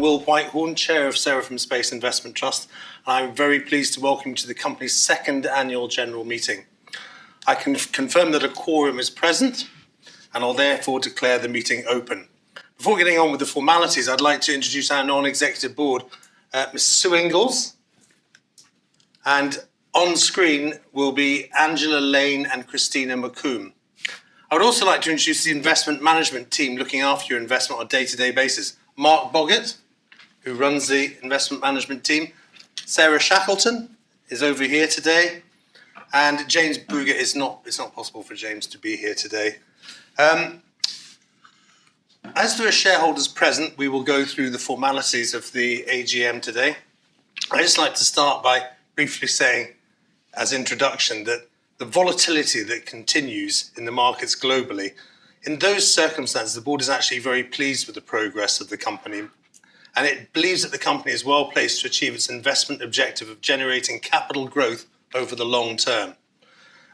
Will Whitehorn, Chair of Seraphim Space Investment Trust, and I'm very pleased to welcome you to the company's second annual general meeting. I can confirm that a quorum is present, and I'll therefore declare the meeting open. Before getting on with the formalities, I'd like to introduce our non-executive board, Ms. Sue Ingalls, and on screen will be Angela Lane and Christina McComb. I would also like to introduce the investment management team looking after your investment on a day-to-day basis. Mark Boggett, who runs the investment management team. Sarah Shackleton is over here today. And James Brugger it's not possible for James to be here today. As there are shareholders present, we will go through the formalities of the AGM today. I'd just like to start by briefly saying, as introduction, that the volatility that continues in the markets globally, in those circumstances, the board is actually very pleased with the progress of the company, and it believes that the company is well placed to achieve its investment objective of generating capital growth over the long term.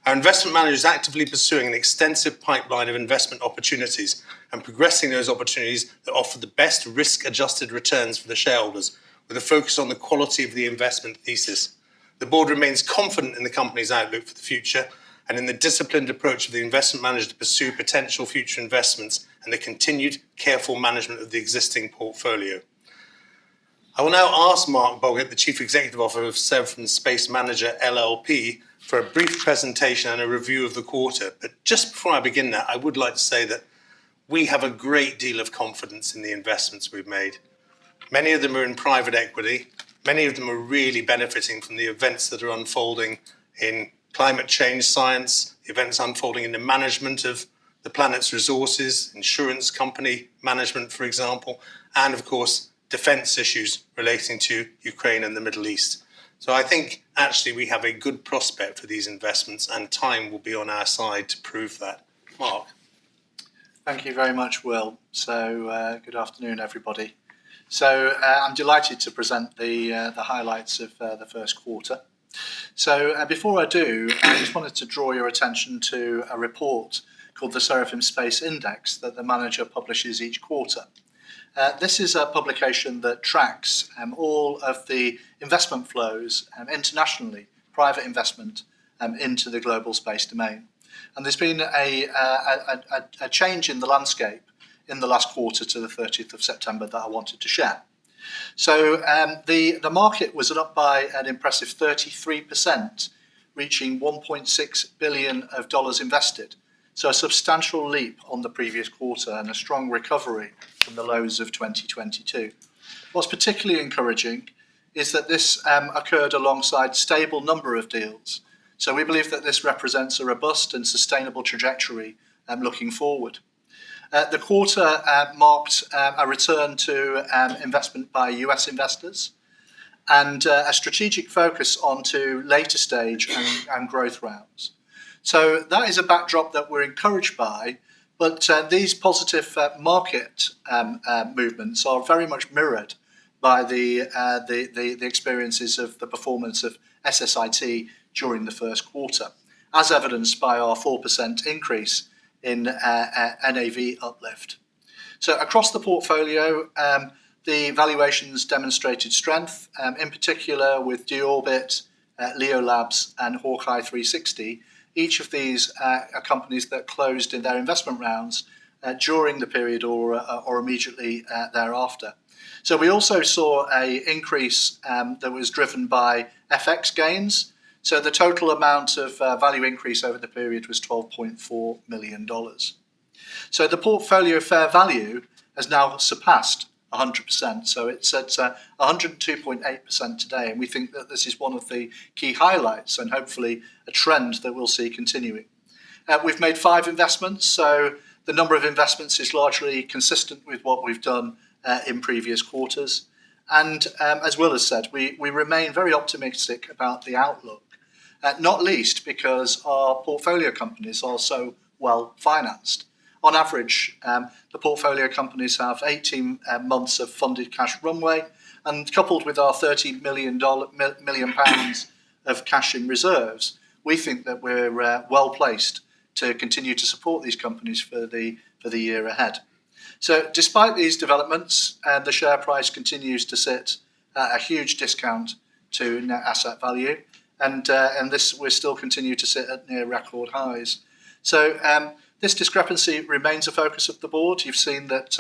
Our investment manager is actively pursuing an extensive pipeline of investment opportunities and progressing those opportunities that offer the best risk-adjusted returns for the shareholders, with a focus on the quality of the investment thesis. The board remains confident in the company's outlook for the future and in the disciplined approach of the investment manager to pursue potential future investments and the continued careful management of the existing portfolio. I will now ask Mark Boggett, the Chief Executive Officer of Seraphim Space Manager LLP, for a brief presentation and a review of the quarter. But just before I begin that, I would like to say that we have a great deal of confidence in the investments we've made. Many of them are in private equity. Many of them are really benefiting from the events that are unfolding in climate change science, the events unfolding in the management of the planet's resources, insurance company management, for example, and of course, defense issues relating to Ukraine and the Middle East. So I think actually we have a good prospect for these investments, and time will be on our side to prove that. Mark. Thank you very much, Will. So good afternoon, everybody. So I'm delighted to present the highlights of the first quarter. So before I do, I just wanted to draw your attention to a report called the Seraphim Space Index that the manager publishes each quarter. This is a publication that tracks all of the investment flows internationally, private investment into the global space domain. And there's been a change in the landscape in the last quarter to the 30th of September that I wanted to share. So the market was up by an impressive 33%, reaching $1.6 billion of dollars invested. So a substantial leap on the previous quarter and a strong recovery from the lows of 2022. What's particularly encouraging is that this occurred alongside stable number of deals. So we believe that this represents a robust and sustainable trajectory looking forward. The quarter marked a return to investment by US investors and a strategic focus onto later stage and growth rounds. So that is a backdrop that we're encouraged by, but these positive market movements are very much mirrored by the experiences of the performance of SSIT during the first quarter, as evidenced by our 4% increase in NAV uplift. So across the portfolio, the valuations demonstrated strength, in particular with Deorbit, Leo Labs and Hawkeye 360. Each of these are companies that closed in their investment rounds during the period or immediately thereafter. So we also saw an increase that was driven by FX gains. So the total amount of value increase over the period was $12.4 million. So the portfolio fair value has now surpassed 100%. So it's at 102.8% today. And we think that this is one of the key highlights and hopefully a trend that we'll see continuing. We've made 5 investments. So the number of investments is largely consistent with what we've done in previous quarters. And as Will has said, we remain very optimistic about the outlook, not least because our portfolio companies are so well financed. On average, the portfolio companies have 18 months of funded cash runway, and coupled with our £30 million of cash in reserves, we think that we're well placed to continue to support these companies for the year ahead. So despite these developments, the share price continues to sit at a huge discount to net asset value, and this we still continue to sit at near record highs. So this discrepancy remains a focus of the board. You've seen that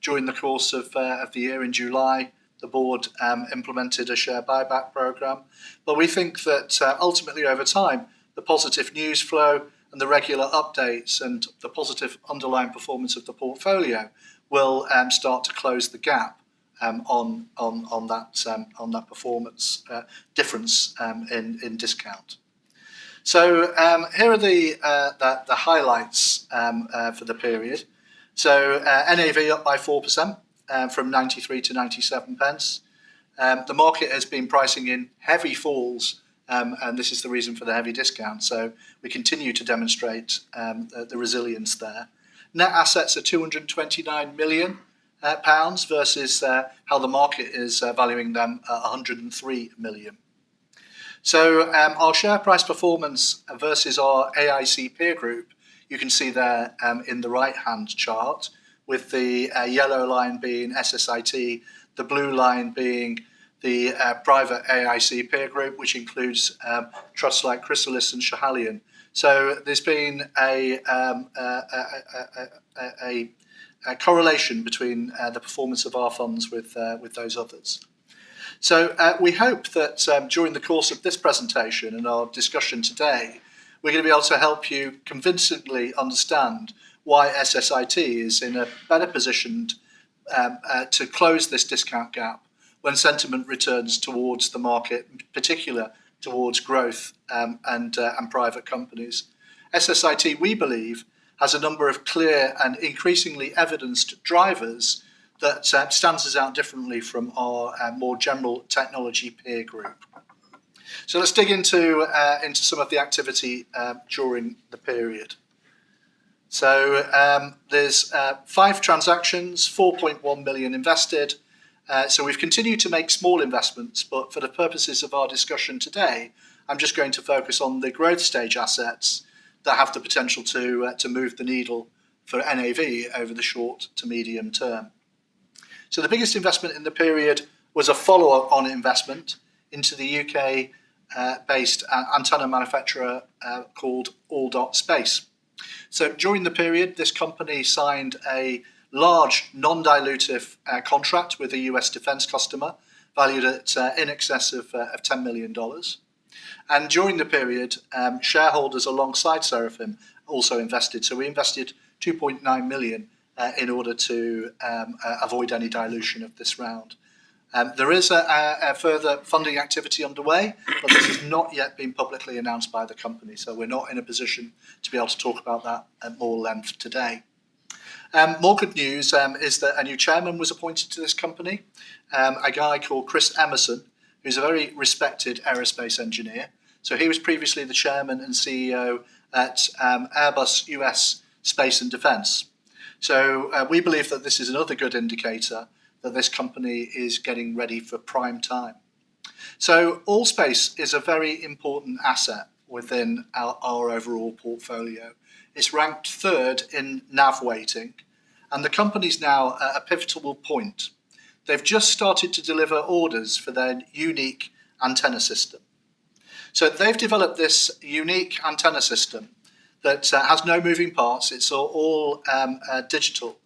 during the course of the year in July, the board implemented a share buyback programme. But we think that ultimately over time, the positive news flow and the regular updates and the positive underlying performance of the portfolio will start to close the gap on that performance difference in discount. So here are the highlights for the period. So NAV up by 4% from 93 to 97 pence. The market has been pricing in heavy falls, and this is the reason for the heavy discount. So we continue to demonstrate the resilience there. Net assets are 229 million pounds versus how the market is valuing them at 103 million. So our share price performance versus our AIC peer group, you can see there in the right-hand chart, with the yellow line being SSIT, the blue line being the private AIC peer group, which includes trusts like Chrysalis and Schiehallion. So there's been a correlation between the performance of our funds with those others. So we hope that during the course of this presentation and our discussion today, we're going to be able to help you convincingly understand why SSIT is in a better position to close this discount gap when sentiment returns towards the market, in particular towards growth and private companies. SSIT, we believe, has a number of clear and increasingly evidenced drivers that stands us out differently from our more general technology peer group. So let's dig into some of the activity during the period. So there's 5 transactions, 4.1 million invested. So we've continued to make small investments, but for the purposes of our discussion today, I'm just going to focus on the growth stage assets that have the potential to move the needle for NAV over the short to medium term. So the biggest investment in the period was a follow-on investment into the UK-based antenna manufacturer called All Space. So during the period, this company signed a large non-dilutive contract with a US defense customer valued at in excess of $10 million. And during the period, shareholders alongside Seraphim also invested. So we invested 2.9 million in order to avoid any dilution of this round. There is a further funding activity underway, but this has not yet been publicly announced by the company, so we're not in a position to be able to talk about that at more length today. More good news is that a new chairman was appointed to this company, a guy called Chris Emerson, who's a very respected aerospace engineer. So he was previously the chairman and CEO at Airbus US Space and Defence. So we believe that this is another good indicator that this company is getting ready for prime time. So Allspace is a very important asset within our overall portfolio. It's ranked 3rd in NAV weighting, and the company's now at a pivotal point. They've just started to deliver orders for their unique antenna system. So they've developed this unique antenna system that has no moving parts. It's all digital,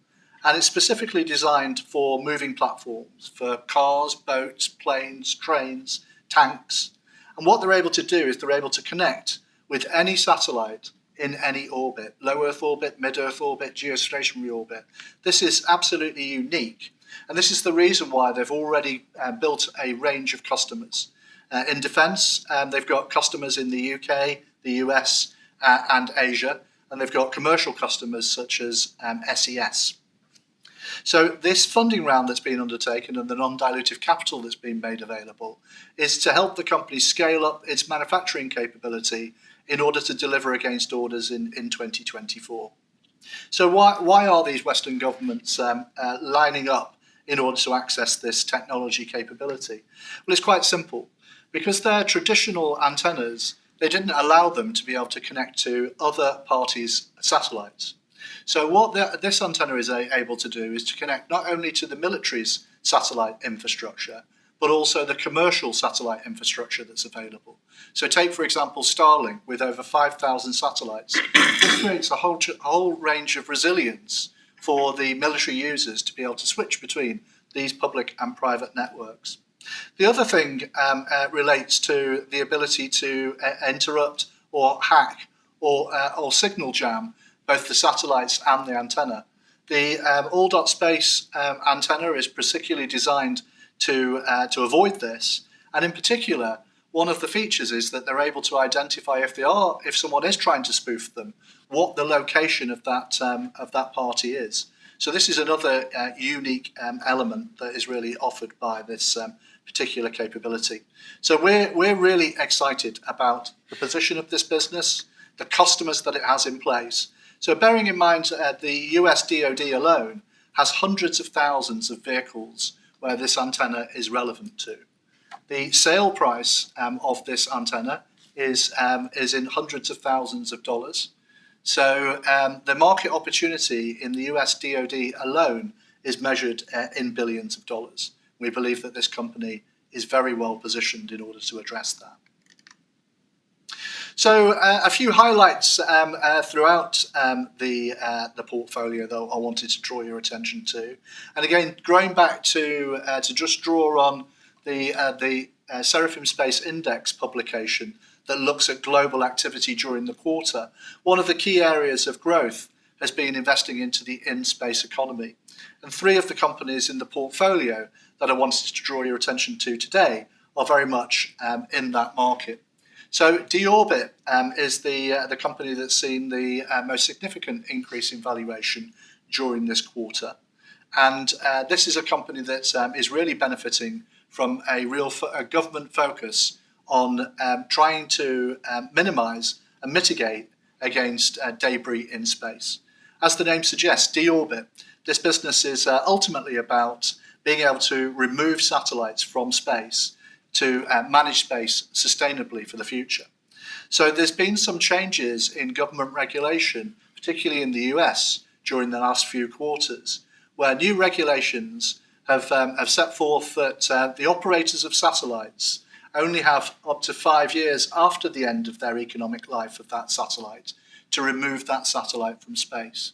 and it's specifically designed for moving platforms, for cars, boats, planes, trains, tanks. And what they're able to do is they're able to connect with any satellite in any orbit, low Earth orbit, mid-Earth orbit, geostationary orbit. This is absolutely unique. And this is the reason why they've already built a range of customers. In defence, they've got customers in the UK, the US, and Asia, and they've got commercial customers such as SES. So this funding round that's been undertaken and the non-dilutive capital that's been made available is to help the company scale up its manufacturing capability in order to deliver against orders in 2024. So why are these Western governments lining up in order to access this technology capability? Well, it's quite simple. Because their traditional antennas, they didn't allow them to be able to connect to other parties' satellites. So what this antenna is able to do is to connect not only to the military's satellite infrastructure, but also the commercial satellite infrastructure that's available. So take, for example, Starlink with over 5,000 satellites. This creates a whole range of resilience for the military users to be able to switch between these public and private networks. The other thing relates to the ability to interrupt or hack or signal jam both the satellites and the antenna. The all.space antenna is particularly designed to avoid this, and in particular, one of the features is that they're able to identify if someone is trying to spoof them, what the location of that party is. So this is another unique element that is really offered by this particular capability. So we're really excited about the position of this business, the customers that it has in place. So bearing in mind the US DoD alone has hundreds of thousands of vehicles where this antenna is relevant to. The sale price of this antenna is in hundreds of thousands of dollars. So the market opportunity in the US DoD alone is measured in billions of dollars. We believe that this company is very well positioned in order to address that. So a few highlights throughout the portfolio that I wanted to draw your attention to. And again, going back to just draw on the Seraphim Space Index publication that looks at global activity during the quarter, one of the key areas of growth has been investing into the in-space economy. And three of the companies in the portfolio that I wanted to draw your attention to today are very much in that market. So D-Orbit is the company that's seen the most significant increase in valuation during this quarter. And this is a company that is really benefiting from a real government focus on trying to minimize and mitigate against debris in space. As the name suggests, D-Orbit, this business is ultimately about being able to remove satellites from space to manage space sustainably for the future. So there's been some changes in government regulation, particularly in the US, during the last few quarters, where new regulations have set forth that the operators of satellites only have up to 5 years after the end of their economic life of that satellite to remove that satellite from space.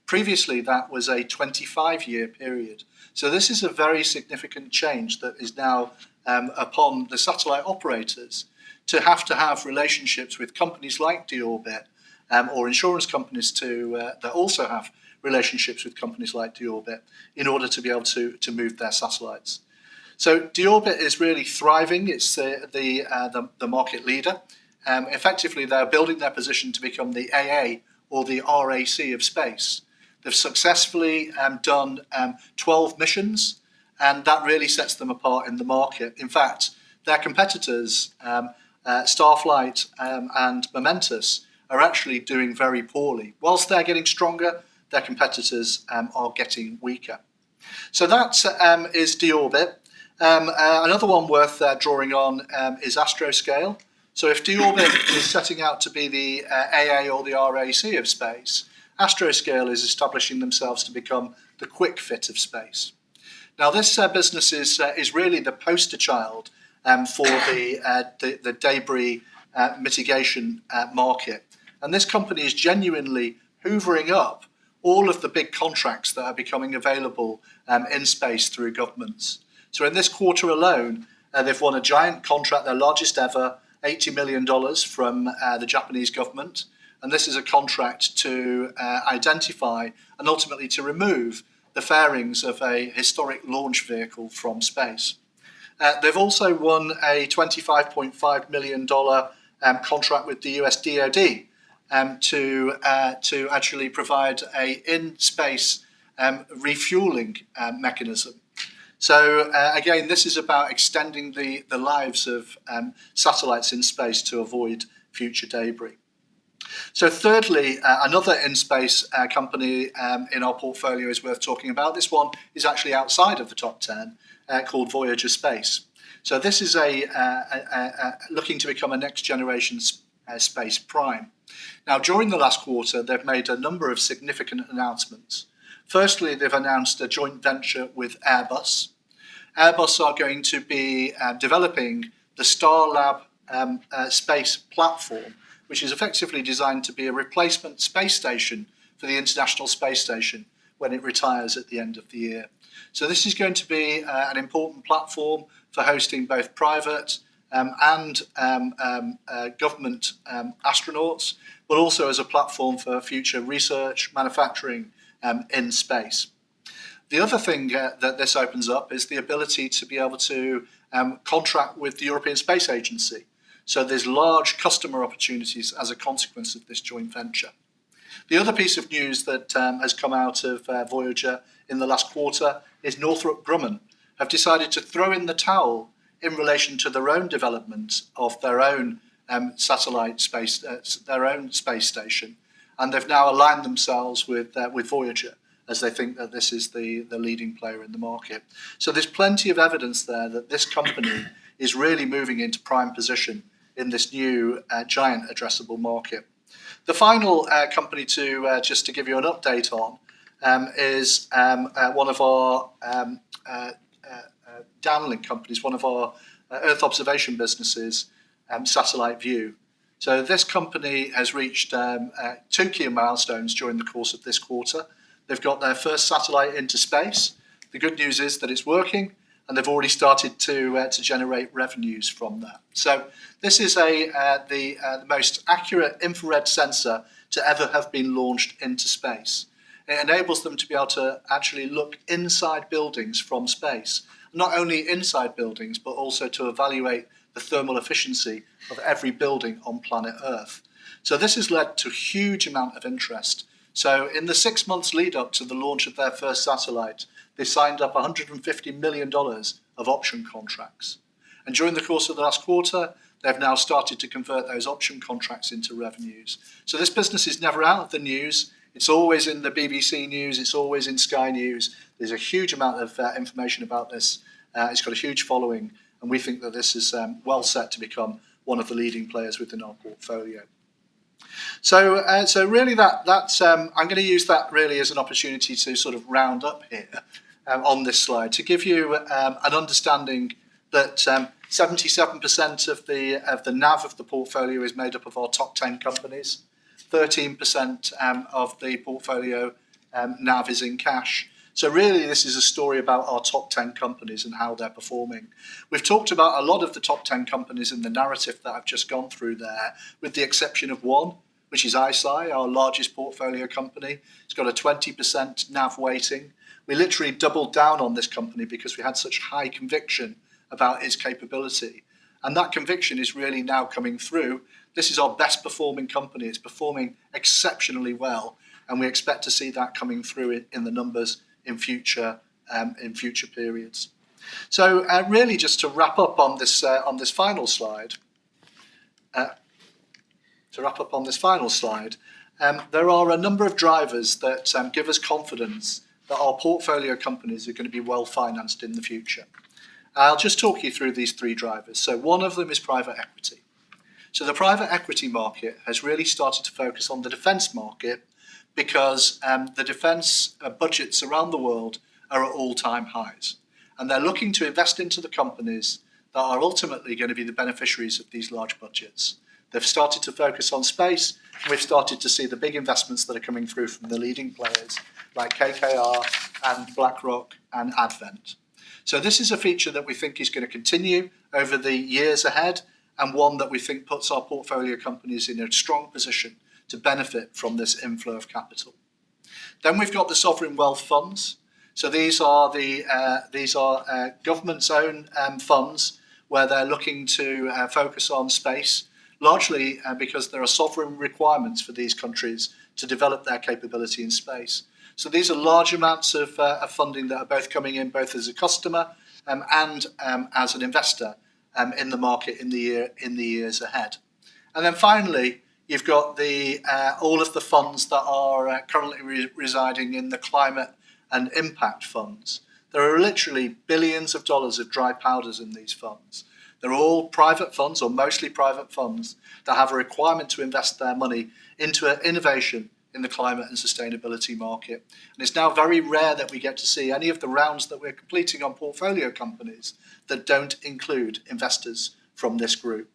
Previously, that was a 25-year period. So this is a very significant change that is now upon the satellite operators to have relationships with companies like D-Orbit or insurance companies that also have relationships with companies like D-Orbit in order to be able to move their satellites. So D-Orbit is really thriving. It's the market leader. Effectively, they're building their position to become the AA or the RAC of space. They've successfully done 12 missions, and that really sets them apart in the market. In fact, their competitors, Starflight and Momentus, are actually doing very poorly. Whilst they're getting stronger, their competitors are getting weaker. So that is D-Orbit. Another one worth drawing on is Astroscale. So if D-Orbit is setting out to be the AA or the RAC of space, Astroscale is establishing themselves to become the quick fit of space. Now this business is really the poster child for the debris mitigation market. And this company is genuinely hoovering up all of the big contracts that are becoming available in space through governments. So in this quarter alone, they've won a giant contract, their largest ever, $80 million from the Japanese government. And this is a contract to identify and ultimately to remove the fairings of a historic launch vehicle from space. They've also won a $25.5 million contract with the US DoD to actually provide a in-space refueling mechanism. So again, this is about extending the lives of satellites in space to avoid future debris. So thirdly, another in-space company in our portfolio is worth talking about. This one is actually outside of the top 10, called Voyager Space. So this is looking to become a next generation space prime. Now, during the last quarter, they've made a number of significant announcements. Firstly, they've announced a joint venture with Airbus. Airbus are going to be developing the Starlab space platform, which is effectively designed to be a replacement space station for the International Space Station when it retires at the end of the year. So this is going to be an important platform for hosting both private and government astronauts, but also as a platform for future research, manufacturing in space. The other thing that this opens up is the ability to be able to contract with the European Space Agency. So there's large customer opportunities as a consequence of this joint venture. The other piece of news that has come out of Voyager in the last quarter is Northrop Grumman have decided to throw in the towel in relation to their own development of their own satellite space, their own space station, and they've now aligned themselves with Voyager as they think that this is the leading player in the market. So there's plenty of evidence there that this company is really moving into prime position in this new giant addressable market. The final company to just to give you an update on is one of our downlink companies, one of our Earth observation businesses, Satellite View. So this company has reached two key milestones during the course of this quarter. They've got their first satellite into space. The good news is that it's working, and they've already started to generate revenues from that. So this is the most accurate infrared sensor to ever have been launched into space. It enables them to be able to actually look inside buildings from space, not only inside buildings, but also to evaluate the thermal efficiency of every building on planet Earth. So this has led to a huge amount of interest. So in the 6 months lead up to the launch of their first satellite, they signed up $150 million of option contracts. And during the course of the last quarter, they've now started to convert those option contracts into revenues. So this business is never out of the news. It's always in the BBC News. It's always in Sky News. There's a huge amount of information about this. It's got a huge following, and we think that this is well set to become one of the leading players within our portfolio. So really that's I'm going to use that really as an opportunity to sort of round up here on this slide to give you an understanding that 77% of the NAV of the portfolio is made up of our top 10 companies. 13% of the portfolio NAV is in cash. So really this is a story about our top 10 companies and how they're performing. We've talked about a lot of the top 10 companies in the narrative that I've just gone through there, with the exception of one, which is ISI, our largest portfolio company. It's got a 20% NAV weighting. We literally doubled down on this company because we had such high conviction about its capability. And that conviction is really now coming through. This is our best performing company. It's performing exceptionally well, and we expect to see that coming through in the numbers in future periods. So really just to wrap up on this final slide, there are a number of drivers that give us confidence that our portfolio companies are going to be well financed in the future. I'll just talk you through these three drivers. So one of them is private equity. So the private equity market has really started to focus on the defence market because the defence budgets around the world are at all-time highs. And they're looking to invest into the companies that are ultimately going to be the beneficiaries of these large budgets. They've started to focus on space, and we've started to see the big investments that are coming through from the leading players like KKR and BlackRock and Advent. So this is a feature that we think is going to continue over the years ahead, and one that we think puts our portfolio companies in a strong position to benefit from this inflow of capital. Then we've got the sovereign wealth funds. So these are government's own funds where they're looking to focus on space, largely because there are sovereign requirements for these countries to develop their capability in space. So these are large amounts of funding that are both coming in both as a customer and as an investor in the market in the years ahead. And then finally, you've got all of the funds that are currently residing in the climate and impact funds. There are literally billions of dollars of dry powders in these funds. They're all private funds, or mostly private funds, that have a requirement to invest their money into innovation in the climate and sustainability market. And it's now very rare that we get to see any of the rounds that we're completing on portfolio companies that don't include investors from this group.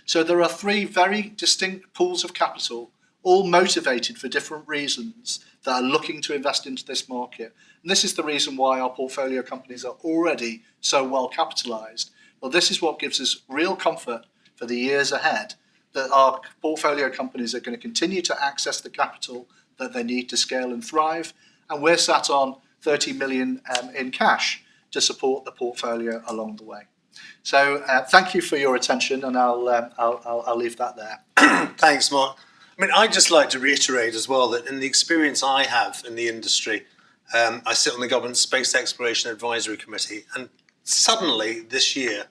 So there are three very distinct pools of capital, all motivated for different reasons, that are looking to invest into this market. And this is the reason why our portfolio companies are already so well capitalized. Well, this is what gives us real comfort for the years ahead, that our portfolio companies are going to continue to access the capital that they need to scale and thrive. And we're sat on 30 million in cash to support the portfolio along the way. So thank you for your attention, and I'll leave that there. Thanks, Mark. I mean, I'd just like to reiterate as well that in the experience I have in the industry, I sit on the Government Space Exploration Advisory Committee, and suddenly this year,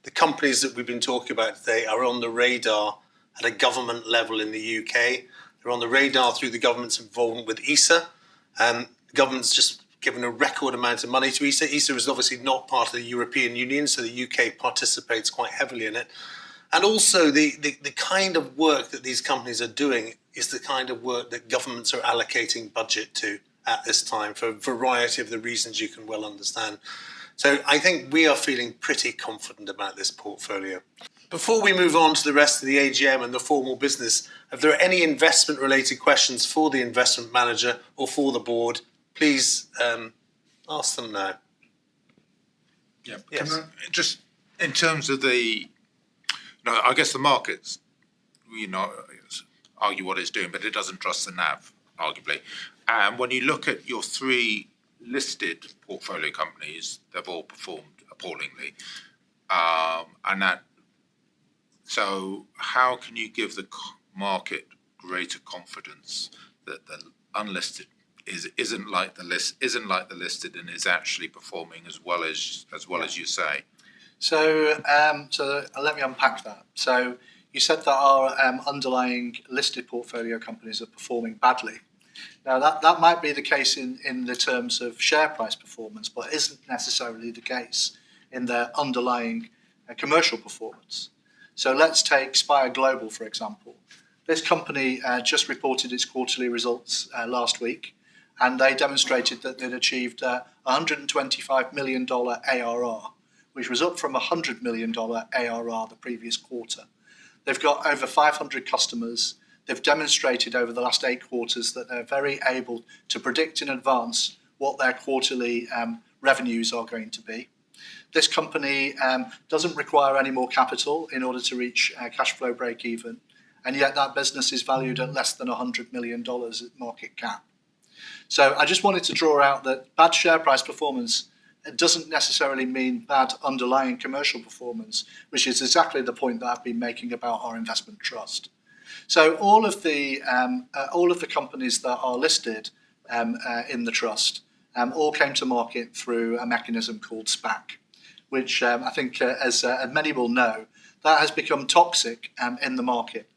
the companies that we've been talking about today are on the radar at a government level in the UK. They're on the radar through the government's involvement with ESA. The government's just given a record amount of money to ESA. ESA is obviously not part of the European Union, so the UK participates quite heavily in it. And also the kind of work that these companies are doing is the kind of work that governments are allocating budget to at this time for a variety of the reasons you can well understand. So I think we are feeling pretty confident about this portfolio. Before we move on to the rest of the AGM and the formal business, if there are any investment related questions for the investment manager or for the board, please ask them now. Yeah, Yes. just in terms of I guess the markets, argue what it's doing, but it doesn't trust the NAV, arguably. And when you look at your three listed portfolio companies, they've all performed appallingly. So how can you give the market greater confidence that the unlisted isn't like the listed and is actually performing as well as you say? So let me unpack that. So you said that our underlying listed portfolio companies are performing badly. Now that might be the case in the terms of share price performance, but isn't necessarily the case in their underlying commercial performance. So let's take Spire Global, for example. This company just reported its quarterly results last week, and they demonstrated that they'd achieved $125 million ARR, which was up from $100 million ARR the previous quarter. They've got over 500 customers. They've demonstrated over the last 8 quarters that they're very able to predict in advance what their quarterly revenues are going to be. This company doesn't require any more capital in order to reach cash flow break even, and yet that business is valued at less than $100 million at market cap. So I just wanted to draw out that bad share price performance doesn't necessarily mean bad underlying commercial performance, which is exactly the point that I've been making about our investment trust. So all of the companies that are listed in the trust all came to market through a mechanism called SPAC, which I think, as many will know, that has become toxic in the market.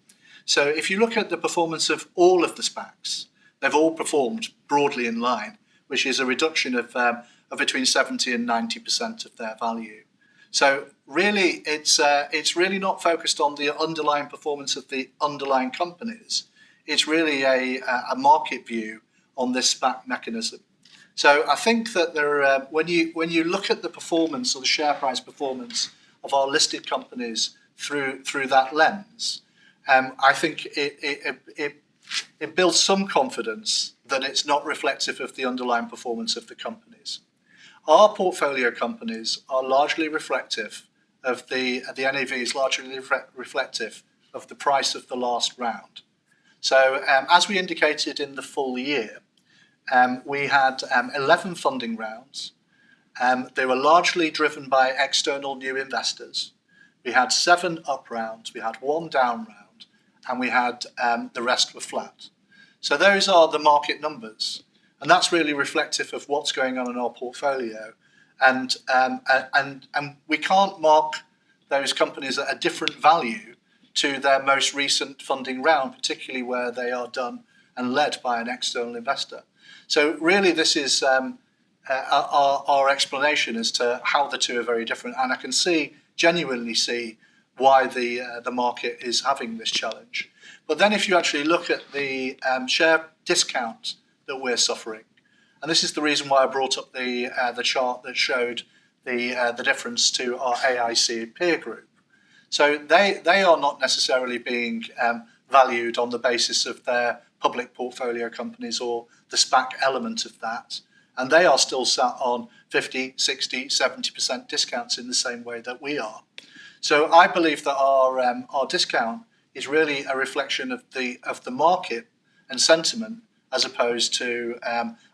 So if you look at the performance of all of the SPACs, they've all performed broadly in line, which is a reduction of between 70 and 90% of their value. So really, it's really not focused on the underlying performance of the underlying companies. It's really a market view on this SPAC mechanism. So I think that when you look at the performance or the share price performance of our listed companies through that lens, I think it builds some confidence that it's not reflective of the underlying performance of the companies. Our portfolio companies are largely reflective of the NAV is largely reflective of the price of the last round. So as we indicated in the full year, we had 11 funding rounds. They were largely driven by external new investors. We had 7 up rounds, we had 1 down round, and we had the rest were flat. So those are the market numbers, and that's really reflective of what's going on in our portfolio. And we can't mark those companies at a different value to their most recent funding round, particularly where they are done and led by an external investor. So really, this is our explanation as to how the two are very different. And I can see genuinely see why the market is having this challenge. But then if you actually look at the share discount that we're suffering, and this is the reason why I brought up the chart that showed the difference to our AIC peer group. So they are not necessarily being valued on the basis of their public portfolio companies or the SPAC element of that. And they are still sat on 50, 60, 70% discounts in the same way that we are. So I believe that our discount is really a reflection of the market and sentiment, as opposed to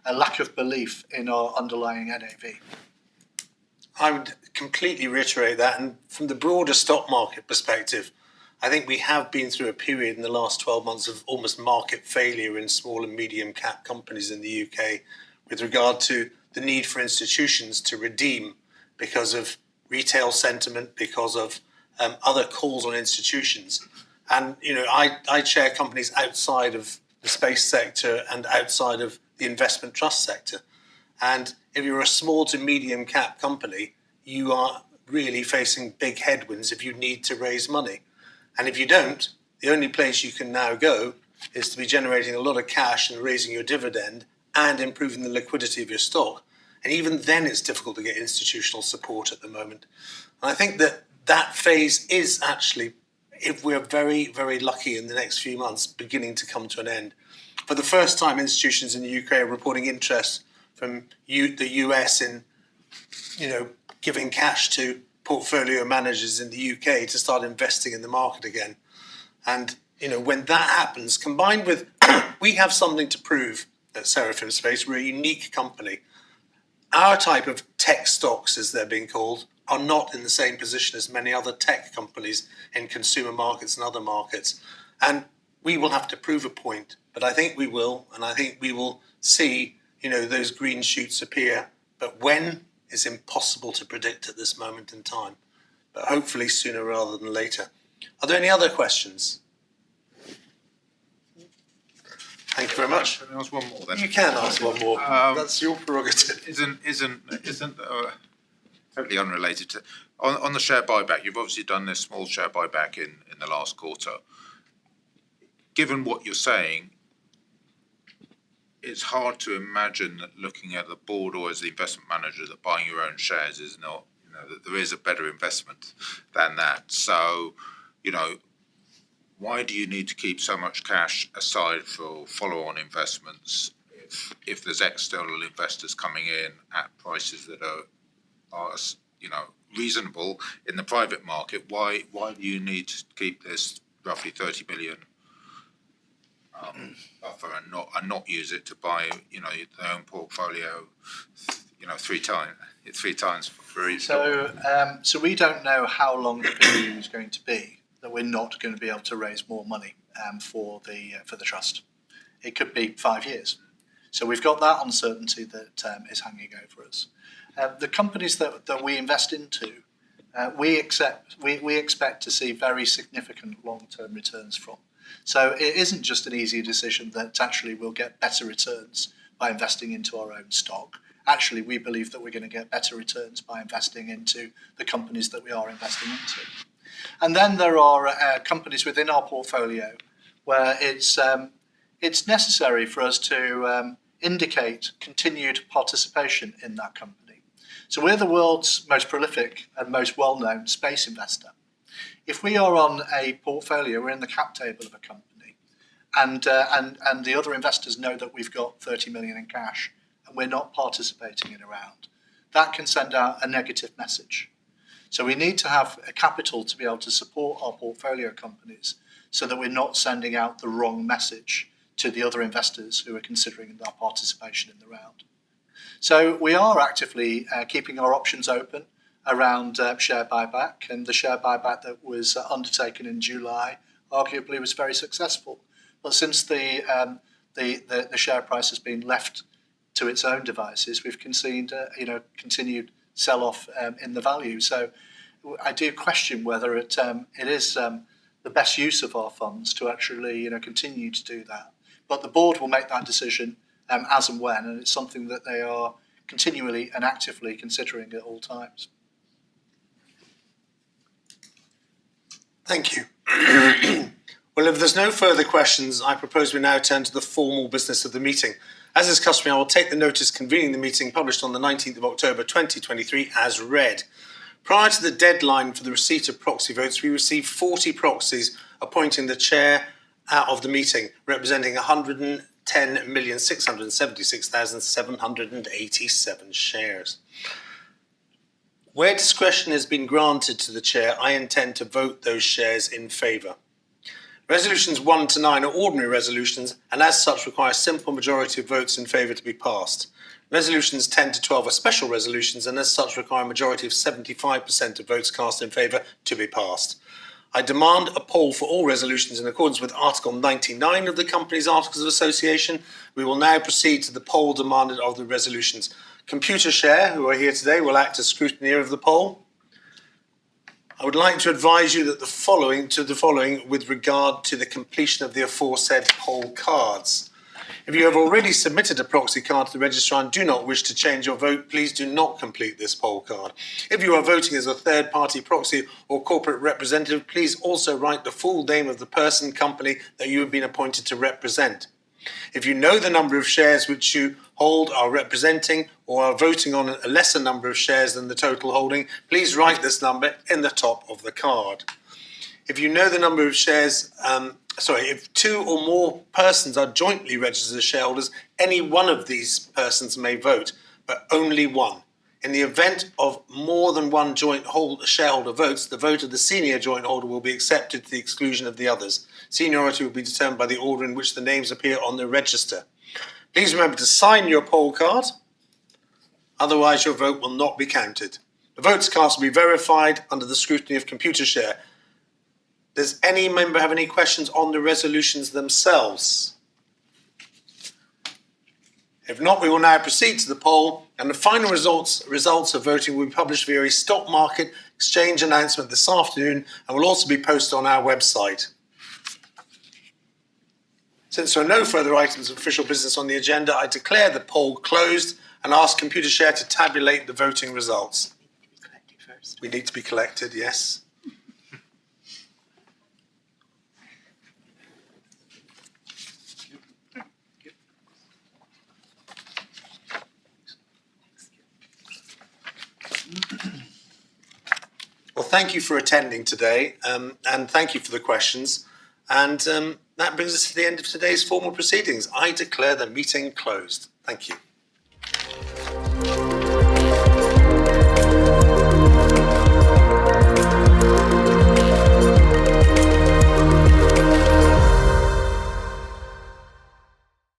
a lack of belief in our underlying NAV. I would completely reiterate that. And from the broader stock market perspective, I think we have been through a period in the last 12 months of almost market failure in small and medium cap companies in the UK with regard to the need for institutions to redeem because of retail sentiment, because of other calls on institutions. And, I chair companies outside of the space sector and outside of the investment trust sector. And if you're a small to medium cap company, you are really facing big headwinds if you need to raise money. And if you don't, the only place you can now go is to be generating a lot of cash and raising your dividend and improving the liquidity of your stock. And even then it's difficult to get institutional support at the moment. And I think that phase is actually, if we're very, very lucky in the next few months, beginning to come to an end. For the first time, institutions in the UK are reporting interest from the US in, giving cash to portfolio managers in the UK to start investing in the market again. And, when that happens, combined with, we have something to prove at Seraphim Space. We're a unique company. Our type of tech stocks, as they're being called, are not in the same position as many other tech companies in consumer markets and other markets. And we will have to prove a point, but I think we will, and I think we will see, those green shoots appear. But when is impossible to predict at this moment in time, but hopefully sooner rather than later. Are there any other questions? Thank you very much. Can I ask one more then? You can ask one more. That's your prerogative. Isn't totally unrelated to on the share buyback? You've obviously done this small share buyback in the last quarter. Given what you're saying, it's hard to imagine that looking at the board or as the investment manager that buying your own shares is not, that there is a better investment than that. So, why do you need to keep so much cash aside for follow-on investments if there's external investors coming in at prices that are reasonable in the private market? Why do you need to keep this roughly 30 million buffer and not use it to buy their own portfolio three times for each? So we don't know how long the period is going to be that we're not going to be able to raise more money for the trust. It could be 5 years. So we've got that uncertainty that is hanging over us. The companies that we invest into, we expect to see very significant long-term returns from. So it isn't just an easy decision that actually we'll get better returns by investing into our own stock. Actually, we believe that we're going to get better returns by investing into the companies that we are investing into. And then there are companies within our portfolio where it's necessary for us to indicate continued participation in that company. So we're the world's most prolific and most well-known space investor. If we are on a portfolio, we're in the cap table of a company, and the other investors know that we've got 30 million in cash and we're not participating in a round, that can send out a negative message. So we need to have a capital to be able to support our portfolio companies so that we're not sending out the wrong message to the other investors who are considering our participation in the round. So we are actively keeping our options open around share buyback, and the share buyback that was undertaken in July arguably was very successful. But since the share price has been left to its own devices, we've seen continued sell-off in the value. So I do question whether it is the best use of our funds to actually continue to do that. But the board will make that decision as and when, and it's something that they are continually and actively considering at all times. Thank you. Well, if there's no further questions, I propose we now turn to the formal business of the meeting. As is customary, I will take the notice convening the meeting published on the 19th of October 2023 as read. Prior to the deadline for the receipt of proxy votes, we received 40 proxies appointing the chair of the meeting, representing 110,676,787 shares. Where discretion has been granted to the chair, I intend to vote those shares in favour. Resolutions 1 to 9 are ordinary resolutions and as such require a simple majority of votes in favour to be passed. Resolutions 10 to 12 are special resolutions and as such require a majority of 75% of votes cast in favour to be passed. I demand a poll for all resolutions in accordance with Article 99 of the Company's Articles of Association. We will now proceed to the poll demanded of the resolutions. Computershare, who are here today, will act as scrutineer of the poll. I would like to advise you that the following with regard to the completion of the aforesaid poll cards. If you have already submitted a proxy card to the registrar and do not wish to change your vote, please do not complete this poll card. If you are voting as a third-party proxy or corporate representative, please also write the full name of the person, company that you have been appointed to represent. If you know the number of shares which you hold, are representing, or are voting on a lesser number of shares than the total holding, please write this number in the top of the card. If you know the number of shares, if two or more persons are jointly registered as shareholders, any one of these persons may vote, but only one. In the event of more than one joint shareholder votes, the vote of the senior joint holder will be accepted to the exclusion of the others. Seniority will be determined by the order in which the names appear on the register. Please remember to sign your poll card, otherwise your vote will not be counted. The votes cast will be verified under the scrutiny of Computershare. Does any member have any questions on the resolutions themselves? If not, we will now proceed to the poll, and the final results of voting will be published via a stock market exchange announcement this afternoon and will also be posted on our website. Since there are no further items of official business on the agenda, I declare the poll closed and ask Computershare to tabulate the voting results. We need to be collected, yes. Well, thank you for attending today, and thank you for the questions. And that brings us to the end of today's formal proceedings. I declare the meeting closed. Thank you.